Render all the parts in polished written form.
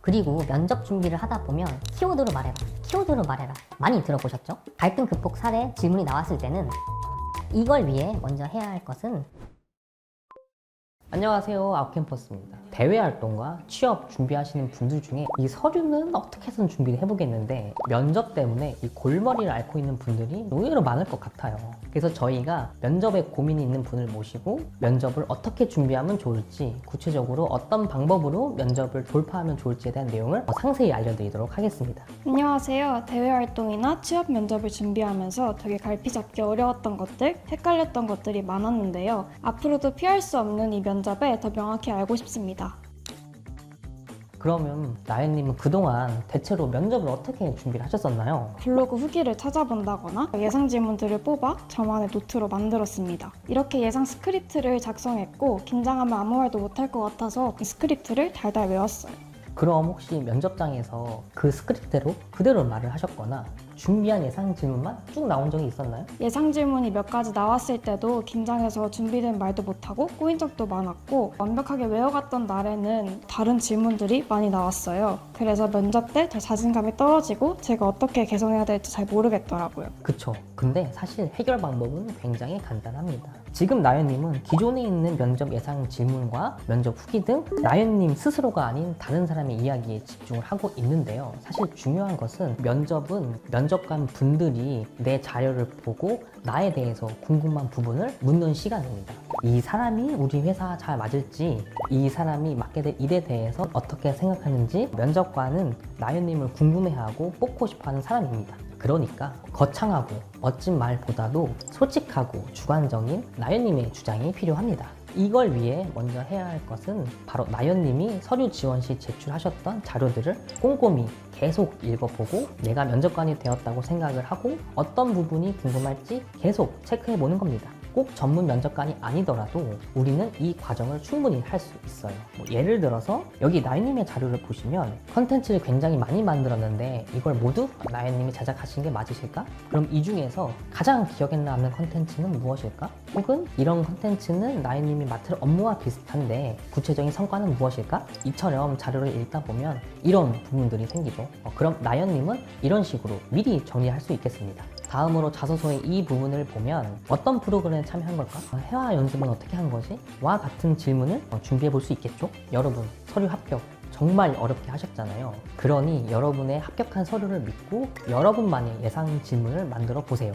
그리고 면접 준비를 하다 보면 키워드로 말해라, 키워드로 말해라 많이 들어보셨죠? 갈등 극복 사례 질문이 나왔을 때는 이걸 위해 먼저 해야 할 것은 안녕하세요, 아웃캠퍼스입니다. 대외 활동과 취업 준비하시는 분들 중에 이 서류는 어떻게 해서든 준비를 해보겠는데 면접 때문에 이 골머리를 앓고 있는 분들이 의외로 많을 것 같아요. 그래서 저희가 면접에 고민이 있는 분을 모시고 면접을 어떻게 준비하면 좋을지, 구체적으로 어떤 방법으로 면접을 돌파하면 좋을지에 대한 내용을 상세히 알려드리도록 하겠습니다. 안녕하세요. 대외활동이나 취업 면접을 준비하면서 되게 갈피 잡기 어려웠던 것들, 헷갈렸던 것들이 많았는데요. 앞으로도 피할 수 없는 이 면접에 더 명확히 알고 싶습니다. 그러면 나연님은 그동안 대체로 면접을 어떻게 준비를 하셨었나요? 블로그 후기를 찾아본다거나 예상 질문들을 뽑아 저만의 노트로 만들었습니다. 이렇게 예상 스크립트를 작성했고 긴장하면 아무 말도 못할 것 같아서 그 스크립트를 달달 외웠어요. 그럼 혹시 면접장에서 그 스크립트대로 그대로 말을 하셨거나 준비한 예상 질문만 쭉 나온 적이 있었나요? 예상 질문이 몇 가지 나왔을 때도 긴장해서 준비된 말도 못하고 꼬인 적도 많았고 완벽하게 외워갔던 날에는 다른 질문들이 많이 나왔어요. 그래서 면접 때 더 자신감이 떨어지고 제가 어떻게 개선해야 될지 잘 모르겠더라고요. 그쵸. 근데 사실 해결 방법은 굉장히 간단합니다. 지금 나연님은 기존에 있는 면접 예상 질문과 면접 후기 등 나연님 스스로가 아닌 다른 사람의 이야기에 집중을 하고 있는데요. 사실 중요한 것은 면접은 면접관 분들이 내 자료를 보고 나에 대해서 궁금한 부분을 묻는 시간입니다. 이 사람이 우리 회사 잘 맞을지, 이 사람이 맡게 될 일에 대해서 어떻게 생각하는지 면접관은 나연님을 궁금해하고 뽑고 싶어하는 사람입니다. 그러니까 거창하고 멋진 말보다도 솔직하고 주관적인 나연님의 주장이 필요합니다. 이걸 위해 먼저 해야 할 것은 바로 나연님이 서류 지원 시 제출하셨던 자료들을 꼼꼼히 계속 읽어보고 내가 면접관이 되었다고 생각을 하고 어떤 부분이 궁금할지 계속 체크해 보는 겁니다. 꼭 전문 면접관이 아니더라도 우리는 이 과정을 충분히 할 수 있어요. 예를 들어서 여기 나연님의 자료를 보시면 컨텐츠를 굉장히 많이 만들었는데 이걸 모두 나연님이 제작하신 게 맞으실까? 그럼 이 중에서 가장 기억에 남는 컨텐츠는 무엇일까? 혹은 이런 컨텐츠는 나연님이 맡을 업무와 비슷한데 구체적인 성과는 무엇일까? 이처럼 자료를 읽다 보면 이런 부분들이 생기죠. 그럼 나연님은 이런 식으로 미리 정리할 수 있겠습니다. 다음으로 자소서의 이 부분을 보면 어떤 프로그램에 참여한 걸까? 회화 연습은 어떻게 한 거지? 와 같은 질문을 준비해 볼 수 있겠죠? 여러분, 서류 합격 정말 어렵게 하셨잖아요. 그러니 여러분의 합격한 서류를 믿고 여러분만의 예상 질문을 만들어 보세요.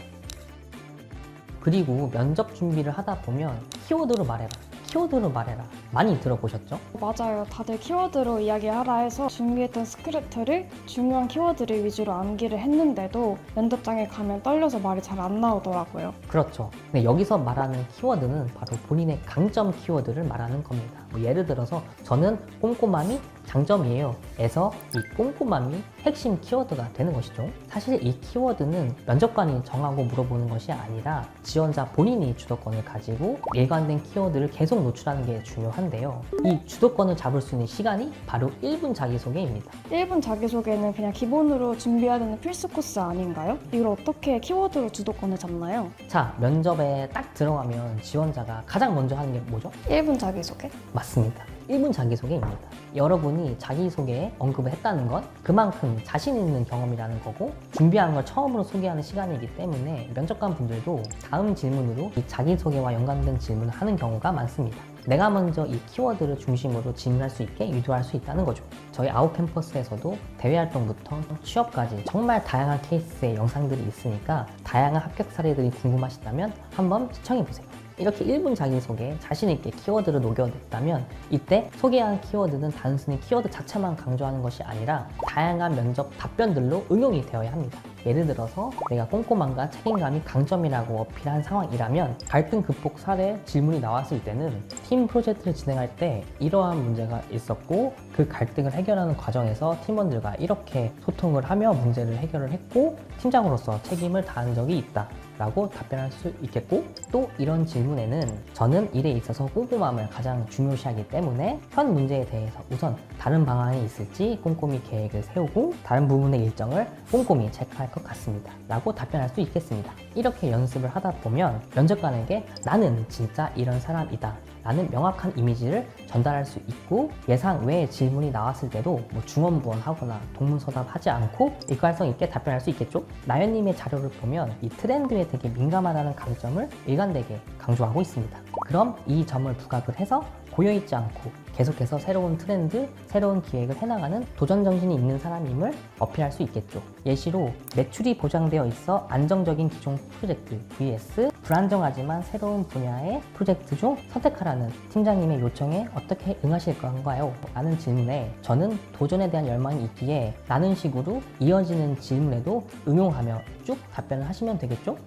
그리고 면접 준비를 하다 보면 키워드로 말해라, 키워드로 말해라 많이 들어보셨죠? 맞아요. 다들 키워드로 이야기하라 해서 준비했던 스크립트를 중요한 키워드를 위주로 암기를 했는데도 면접장에 가면 떨려서 말이 잘 안 나오더라고요. 그렇죠. 근데 여기서 말하는 키워드는 바로 본인의 강점 키워드를 말하는 겁니다. 예를 들어서 저는 꼼꼼함이 장점이에요 에서 이 꼼꼼함이 핵심 키워드가 되는 것이죠. 사실 이 키워드는 면접관이 정하고 물어보는 것이 아니라 지원자 본인이 주도권을 가지고 일관된 키워드를 계속 노출하는 게 중요한데요. 이 주도권을 잡을 수 있는 시간이 바로 1분 자기소개입니다. 1분 자기소개는 그냥 기본으로 준비해야 되는 필수 코스 아닌가요? 이걸 어떻게 키워드로 주도권을 잡나요? 자, 면접에 딱 들어가면 지원자가 가장 먼저 하는 게 뭐죠? 1분 자기소개? 맞습니다. 1분 자기소개입니다. 여러분이 자기소개에 언급을 했다는 건 그만큼 자신 있는 경험이라는 거고 준비한 걸 처음으로 소개하는 시간이기 때문에 면접관 분들도 다음 질문으로 이 자기소개와 연관된 질문을 하는 경우가 많습니다. 내가 먼저 이 키워드를 중심으로 질문할 수 있게 유도할 수 있다는 거죠. 저희 아웃캠퍼스에서도 대외활동부터 취업까지 정말 다양한 케이스의 영상들이 있으니까 다양한 합격 사례들이 궁금하시다면 한번 시청해보세요. 이렇게 1분 자기소개에 자신있게 키워드를 녹여냈다면 이때 소개한 키워드는 단순히 키워드 자체만 강조하는 것이 아니라 다양한 면접 답변들로 응용이 되어야 합니다. 예를 들어서 내가 꼼꼼함과 책임감이 강점이라고 어필한 상황이라면 갈등 극복 사례 질문이 나왔을 때는 팀 프로젝트를 진행할 때 이러한 문제가 있었고 그 갈등을 해결하는 과정에서 팀원들과 이렇게 소통을 하며 문제를 해결을 했고 팀장으로서 책임을 다한 적이 있다 라고 답변할 수 있겠고 또 이런 질문에는 저는 일에 있어서 꼼꼼함을 가장 중요시하기 때문에 현 문제에 대해서 우선 다른 방안이 있을지 꼼꼼히 계획을 세우고 다른 부분의 일정을 꼼꼼히 체크할 할 것 같습니다. 라고 답변할 수 있겠습니다. 이렇게 연습을 하다 보면 면접관에게 나는 진짜 이런 사람이다 라는 명확한 이미지를 전달할 수 있고 예상 외의 질문이 나왔을 때도 뭐 중언부언하거나 동문서답하지 않고 일관성 있게 답변할 수 있겠죠? 나연님의 자료를 보면 이 트렌드에 되게 민감하다는 강점을 일관되게 강조하고 있습니다. 그럼 이 점을 부각을 해서 고여있지 않고 계속해서 새로운 트렌드, 새로운 기획을 해나가는 도전정신이 있는 사람임을 어필할 수 있겠죠. 예시로 매출이 보장되어 있어 안정적인 기존 프로젝트 vs 불안정하지만 새로운 분야의 프로젝트 중 선택하라는 팀장님의 요청에 어떻게 응하실 건가요? 라는 질문에 저는 도전에 대한 열망이 있기에 라는 식으로 이어지는 질문에도 응용하며 쭉 답변을 하시면 되겠죠?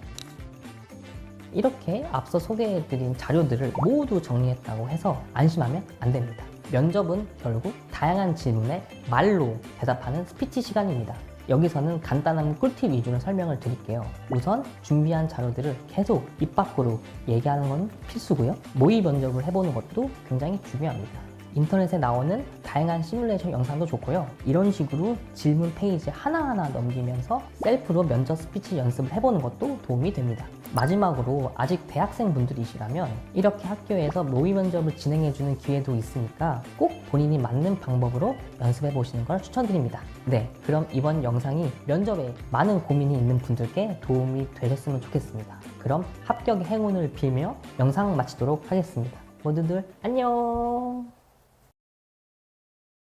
이렇게 앞서 소개해드린 자료들을 모두 정리했다고 해서 안심하면 안 됩니다. 면접은 결국 다양한 질문에 말로 대답하는 스피치 시간입니다. 여기서는 간단한 꿀팁 위주로 설명을 드릴게요. 우선 준비한 자료들을 계속 입 밖으로 얘기하는 건 필수고요. 모의 면접을 해보는 것도 굉장히 중요합니다. 인터넷에 나오는 다양한 시뮬레이션 영상도 좋고요. 이런 식으로 질문 페이지 하나하나 넘기면서 셀프로 면접 스피치 연습을 해보는 것도 도움이 됩니다. 마지막으로 아직 대학생 분들이시라면 이렇게 학교에서 모의 면접을 진행해주는 기회도 있으니까 꼭 본인이 맞는 방법으로 연습해 보시는 걸 추천드립니다. 네, 그럼 이번 영상이 면접에 많은 고민이 있는 분들께 도움이 되셨으면 좋겠습니다. 그럼 합격의 행운을 빌며 영상 마치도록 하겠습니다. 모두들 안녕!